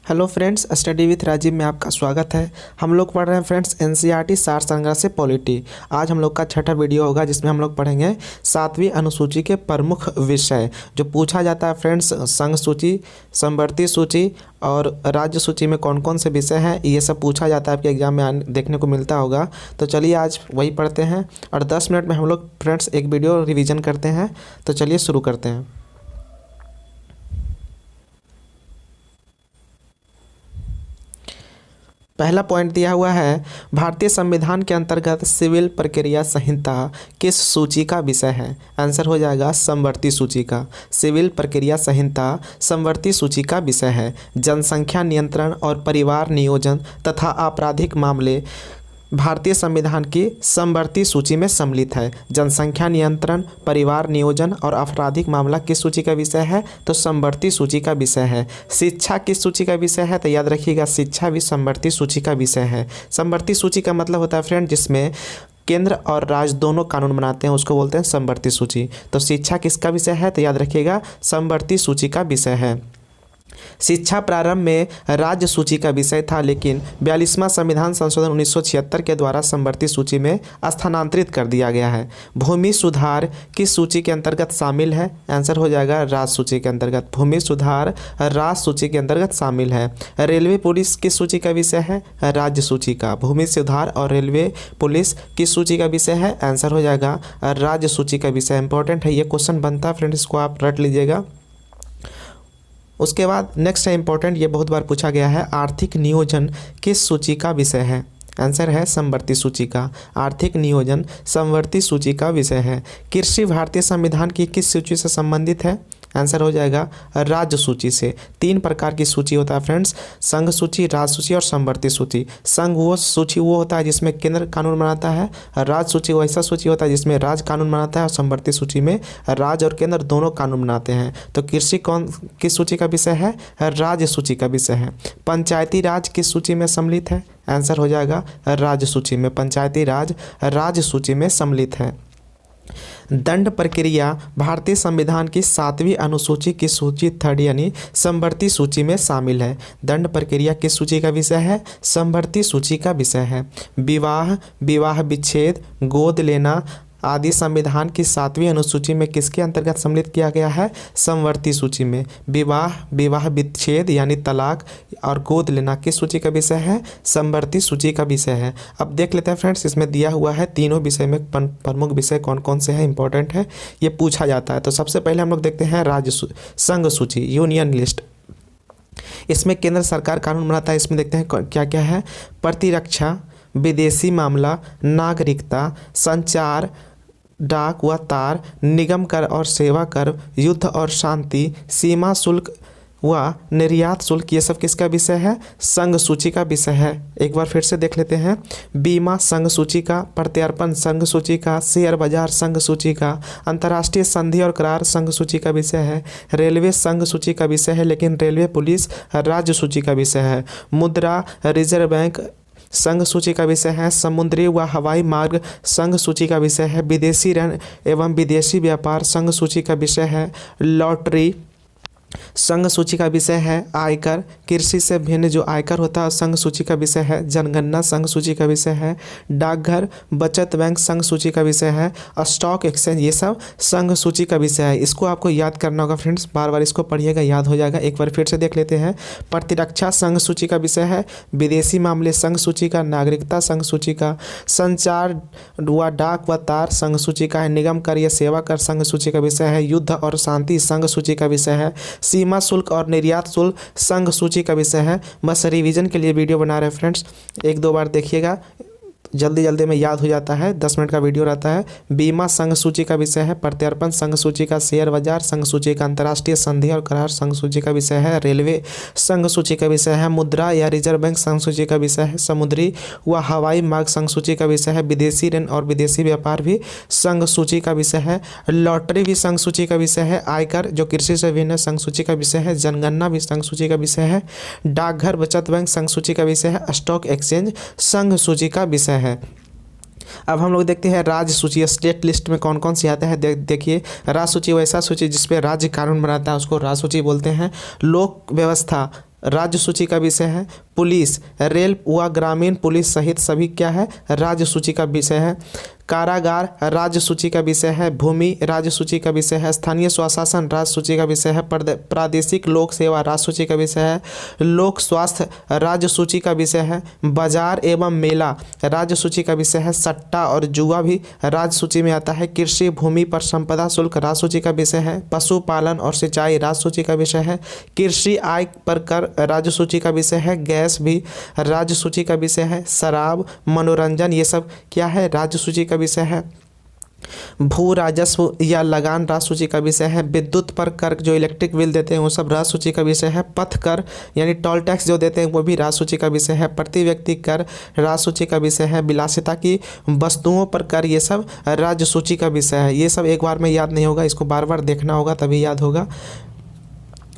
Hello friends, study with Rajiv में आपका स्वागत है। हम लोग पढ़ रहे हैं फ्रेंड्स एनसीईआरटी सार संग्रह से पॉलिटी। आज हम लोग का छठा वीडियो होगा जिसमें हम लोग पढ़ेंगे 7वीं अनुसूची के प्रमुख विषय जो पूछा जाता है फ्रेंड्स। संघ सूची, समवर्ती सूची और राज्य सूची में कौन कौन से विषय हैं ये सब पूछा जाता है, आपके एग्जाम में देखने को मिलता होगा। तो चलिए आज वही पढ़ते हैं और 10 मिनट में हम लोग फ्रेंड्स एक वीडियो रिविज़न करते हैं। तो चलिए शुरू करते हैं। पहला पॉइंट दिया हुआ है, भारतीय संविधान के अंतर्गत सिविल प्रक्रिया संहिता किस सूची का विषय है? आंसर हो जाएगा समवर्ती सूची का। सिविल प्रक्रिया संहिता समवर्ती सूची का विषय है। जनसंख्या नियंत्रण और परिवार नियोजन तथा आपराधिक मामले भारतीय संविधान की समवर्ती सूची में सम्मिलित है। जनसंख्या नियंत्रण, परिवार नियोजन और आपराधिक मामला किस सूची का विषय है? तो समवर्ती सूची का विषय है। शिक्षा किस सूची का विषय है? तो याद रखिएगा, शिक्षा भी समवर्ती सूची का विषय है। समवर्ती सूची का मतलब होता है फ्रेंड जिसमें केंद्र और राज्य दोनों कानून बनाते हैं, उसको बोलते हैं समवर्ती सूची। तो शिक्षा किसका विषय है? तो याद रखिएगा, समवर्ती सूची का विषय है। शिक्षा प्रारंभ में राज्य सूची का विषय था, लेकिन 42वां संविधान संशोधन 1976 के द्वारा समवर्ती सूची में स्थानांतरित कर दिया गया है। भूमि सुधार किस सूची के अंतर्गत शामिल है? आंसर हो जाएगा राज्य सूची के अंतर्गत। भूमि सुधार राज्य सूची के अंतर्गत शामिल है। रेलवे पुलिस किस सूची का विषय है? राज्य सूची का। भूमि सुधार और रेलवे पुलिस किस सूची का विषय है? आंसर हो जाएगा राज्य सूची का विषय। इंपॉर्टेंट है, ये क्वेश्चन बनता है फ्रेंड, इसको आप रट लीजिएगा। उसके बाद नेक्स्ट है इंपॉर्टेंट, ये बहुत बार पूछा गया है, आर्थिक नियोजन किस सूची का विषय है? आंसर है समवर्ती सूची का। आर्थिक नियोजन समवर्ती सूची का विषय है। कृषि भारतीय संविधान की किस सूची से संबंधित है? आंसर हो जाएगा राज्य सूची से। 3 प्रकार की सूची होता है फ्रेंड्स, संघ सूची, राज्य सूची और समवर्ती सूची। संघ वो सूची वो होता है जिसमें केंद्र कानून बनाता है, राज्य सूची वैसा सूची होता है जिसमें राज्य कानून बनाता है, और समवर्ती सूची में राज्य और केंद्र दोनों कानून बनाते हैं। तो कृषि किस सूची का विषय है? राज्य सूची का विषय है। पंचायती राज किस सूची में सम्मिलित है? आंसर हो जाएगा राज्य सूची में। पंचायती राज राज्य सूची में सम्मिलित है। दंड प्रक्रिया भारतीय संविधान की 7वीं अनुसूची की सूची 3rd यानी समवर्ती सूची में शामिल है। दंड प्रक्रिया किस सूची का विषय है? समवर्ती सूची का विषय है। विवाह, विवाह विच्छेद, गोद लेना आदि संविधान की 7वीं अनुसूची में किसके अंतर्गत सम्मिलित किया गया है? समवर्ती सूची में। विवाह, विवाह विच्छेद यानी तलाक और गोद लेना किस सूची का विषय है? समवर्ती सूची का विषय है। अब देख लेते हैं फ्रेंड्स, इसमें दिया हुआ है तीनों विषय में प्रमुख विषय कौन कौन से हैं, इंपॉर्टेंट है, ये पूछा जाता है। तो सबसे पहले हम लोग देखते हैं संघ सूची, यूनियन लिस्ट। इसमें केंद्र सरकार कानून बनाता है। इसमें देखते हैं क्या क्या है। प्रतिरक्षा, विदेशी मामला, नागरिकता, संचार, डाक व तार, निगम कर और सेवा कर, युद्ध और शांति, सीमा शुल्क व निर्यात शुल्क, ये सब किसका विषय है? संघ सूची का विषय है। एक बार फिर से देख लेते हैं। बीमा संघ सूची का, प्रत्यर्पण संघ सूची का, शेयर बाजार संघ सूची का, अंतर्राष्ट्रीय संधि और करार संघ सूची का विषय है। रेलवे संघ सूची का विषय है, लेकिन रेलवे पुलिस राज्य सूची का विषय है। मुद्रा, रिजर्व बैंक संघ सूची का विषय है। समुद्री व हवाई मार्ग संघ सूची का विषय है। विदेशी ऋण एवं विदेशी व्यापार संघ सूची का विषय है। लॉटरी संघ सूची का विषय है। आयकर, कृषि से भिन्न जो आयकर होता है संघ सूची का विषय है। जनगणना संघ सूची का विषय है। डाकघर, बचत बैंक संघ सूची का विषय है। स्टॉक एक्सचेंज, ये सब संघ सूची का विषय है। इसको आपको याद करना होगा फ्रेंड्स, बार बार इसको पढ़िएगा, याद हो जाएगा। एक बार फिर से देख लेते हैं। प्रतिरक्षा संघ सूची का विषय है। विदेशी मामले संघ सूची का, नागरिकता संघ सूची का, संचार व डाक व तार संघ सूची का है। निगम कर या सेवा कर संघ सूची का विषय है। युद्ध और शांति संघ सूची का विषय है। सीमा शुल्क और निर्यात शुल्क संघ सूची का विषय है। बस रिवीजन के लिए वीडियो बना रहे हैं फ्रेंड्स, 1-2 बार देखिएगा, जल्दी जल्दी में याद हो जाता है। 10 मिनट का वीडियो रहता है। बीमा संघ सूची का विषय है। प्रत्यर्पण संघ सूची का, शेयर बाजार संघ सूची का, अंतर्राष्ट्रीय संधि और करार संघ सूची का विषय है। रेलवे संघ सूची का विषय है। मुद्रा या रिजर्व बैंक संघ सूची का विषय है। समुद्री व हवाई मार्ग संघ सूची का विषय है। विदेशी ऋण और विदेशी व्यापार भी संघ सूची का विषय है। लॉटरी भी संघ सूची का विषय है। आयकर जो कृषि से भिन्न संघ सूची का विषय है। जनगणना भी संघ सूची का विषय है। डाकघर, बचत बैंक संघ सूची का विषय है। स्टॉक एक्सचेंज संघ सूची का विषय है। अब हम लोग देखते हैं राज्य सूची, स्टेट लिस्ट में कौन कौन सी आते हैं। देखिए, राज्य सूची वैसा सूची जिसपे राज्य कानून बनाता है उसको राज्य सूची बोलते हैं। लोक व्यवस्था राज्य सूची का विषय है। पुलिस, रेल व ग्रामीण पुलिस सहित सभी क्या है, राज्य सूची का विषय है। कारागार राज्य सूची का विषय है। भूमि राज्य सूची का विषय है। स्थानीय स्वशासन राज्य सूची का विषय है। प्रादेशिक लोक सेवा राज्य सूची का विषय है। लोक स्वास्थ्य राज्य सूची का विषय है। बाजार एवं मेला राज्य सूची का विषय है। सट्टा और जुआ भी राज्य सूची में आता है। कृषि भूमि पर संपदा शुल्क राज्य सूची का विषय है। पशुपालन और सिंचाई राज्य सूची का विषय है। कृषि आय पर कर राज्य सूची का विषय है। गैस भी राज्य सूची का विषय है। शराब, मनोरंजन, ये सब क्या है, राज्य सूची का विषय है। भू राजस्व या लगान राज्य सूची का विषय है। विद्युत पर कर जो इलेक्ट्रिक बिल देते हैं वो सब राज्य सूची का विषय है। पथ कर यानी टोल टैक्स जो देते हैं वो भी राज्य सूची का विषय है। प्रति व्यक्ति कर राज्य सूची का विषय है। विलासिता की वस्तुओं पर कर, ये सब राज्य सूची का विषय है। ये सब एक बार में याद नहीं होगा, इसको बार बार देखना होगा तभी याद होगा।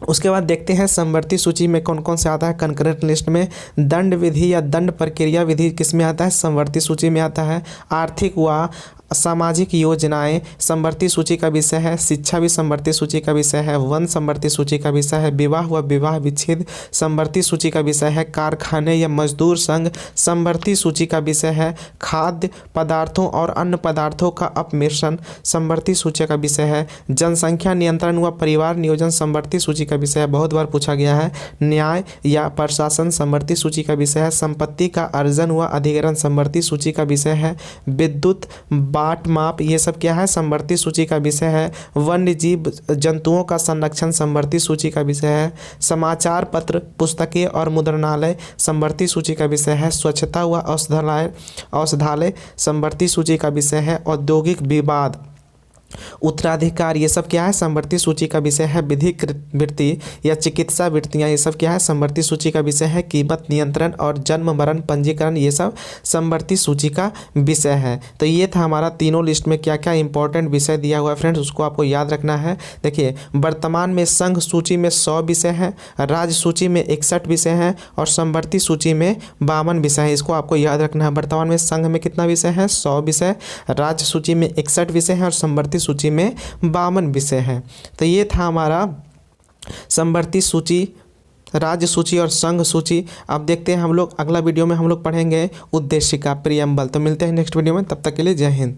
उसके बाद देखते हैं समवर्ती सूची में कौन कौन से आता है। कंकरेंट लिस्ट में दंड विधि या दंड प्रक्रिया विधि किस में आता है, समवर्ती सूची में आता है। आर्थिक व सामाजिक योजनाएं समवर्ती सूची का विषय है। शिक्षा भी समवर्ती सूची का विषय है। वन समवर्ती सूची का विषय है। विवाह व विवाह विच्छेद समवर्ती सूची का विषय है। कारखाने या मजदूर संघ समवर्ती सूची का विषय है। खाद्य पदार्थों और अन्य पदार्थों का अपमिश्रण समवर्ती सूची का विषय है। जनसंख्या नियंत्रण व परिवार नियोजन समवर्ती सूची का विषय है, बहुत बार पूछा गया है। न्याय या प्रशासन समवर्ती सूची का विषय है। संपत्ति का अर्जन व अधिग्रहण समवर्ती सूची का विषय है। विद्युत बाट माप ये सब क्या है, समवर्ती सूची का विषय है। वन्य जीव जंतुओं का संरक्षण समवर्ती सूची का विषय है। समाचार पत्र, पुस्तकें और मुद्रणालय समवर्ती सूची का विषय है। स्वच्छता व औषधालय समवर्ती सूची का विषय है। औद्योगिक विवाद, उत्तराधिकार ये सब क्या है, समवर्ती सूची का विषय है। विधिक वृत्ति या चिकित्सा वृत्तियाँ ये सब क्या है, समवर्ती सूची का विषय है। कीमत नियंत्रण और जन्म मरण पंजीकरण ये सब समवर्ती सूची का विषय है। तो ये था हमारा तीनों लिस्ट में क्या क्या इंपॉर्टेंट विषय दिया हुआ है फ्रेंड्स, उसको आपको याद रखना है। देखिए वर्तमान में संघ सूची में 100 विषय हैं, राज्य सूची में 61 विषय हैं और समवर्ती सूची में 52 विषय हैं। इसको आपको याद रखना है। वर्तमान में संघ में कितना विषय है, 100 विषय, राज्य सूची में 61 विषय हैं और समवर्ती सूची में 52 विषय हैं। तो ये था हमारा समवर्ती सूची, राज्य सूची और संघ सूची। अब देखते हैं हम लोग अगला वीडियो में हम लोग पढ़ेंगे उद्देशिका, प्रियम्बल। तो मिलते हैं नेक्स्ट वीडियो में, तब तक के लिए जय हिंद।